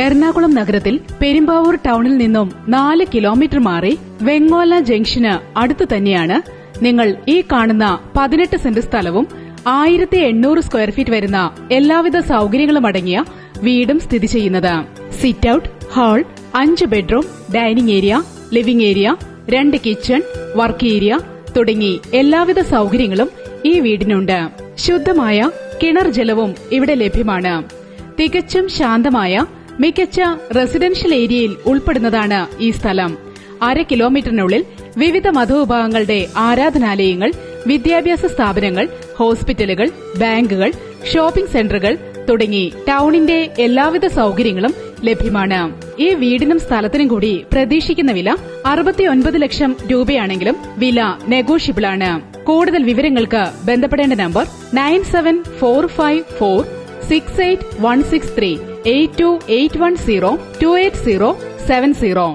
എറണാകുളം നഗരത്തിൽ പെരുമ്പാവൂർ ടൌണിൽ നിന്നും 4 കിലോമീറ്റർ മാറി വെങ്ങോല ജംഗ്ഷന് അടുത്തു തന്നെയാണ് നിങ്ങൾ ഈ കാണുന്ന 18 സെന്റ് സ്ഥലവും 1800 സ്ക്വയർ ഫീറ്റ് വരുന്ന എല്ലാവിധ സൌകര്യങ്ങളും അടങ്ങിയ വീടും സ്ഥിതി ചെയ്യുന്നത്. Sit out, hall, 5 bedroom, dining area, living area, 2 kitchen, work area തുടങ്ങി എല്ലാവിധ സൌകര്യങ്ങളും ഈ വീടിനുണ്ട്. ശുദ്ധമായ കിണർ ജലവും ഇവിടെ ലഭ്യമാണ്. തികച്ചും ശാന്തമായ മികച്ച റെസിഡൻഷ്യൽ ഏരിയയിൽ ഉൾപ്പെടുന്നതാണ് ഈ സ്ഥലം. 1/2 കിലോമീറ്ററിനുള്ളിൽ വിവിധ മതവിഭാഗങ്ങളുടെ ആരാധനാലയങ്ങൾ, വിദ്യാഭ്യാസ സ്ഥാപനങ്ങൾ, ഹോസ്പിറ്റലുകൾ, ബാങ്കുകൾ, ഷോപ്പിംഗ് സെന്ററുകൾ തുടങ്ങി ടൌണിന്റെ എല്ലാവിധ സൌകര്യങ്ങളും ലഭ്യമാണ്. ഈ വീടിനും സ്ഥലത്തിനും കൂടി പ്രതീക്ഷിക്കുന്ന വില 69 ലക്ഷം രൂപയാണെങ്കിലും വില നെഗോഷ്യബിൾ ആണ്. കൂടുതൽ വിവരങ്ങൾക്ക് ബന്ധപ്പെടേണ്ട നമ്പർ 9745468163 8281028070.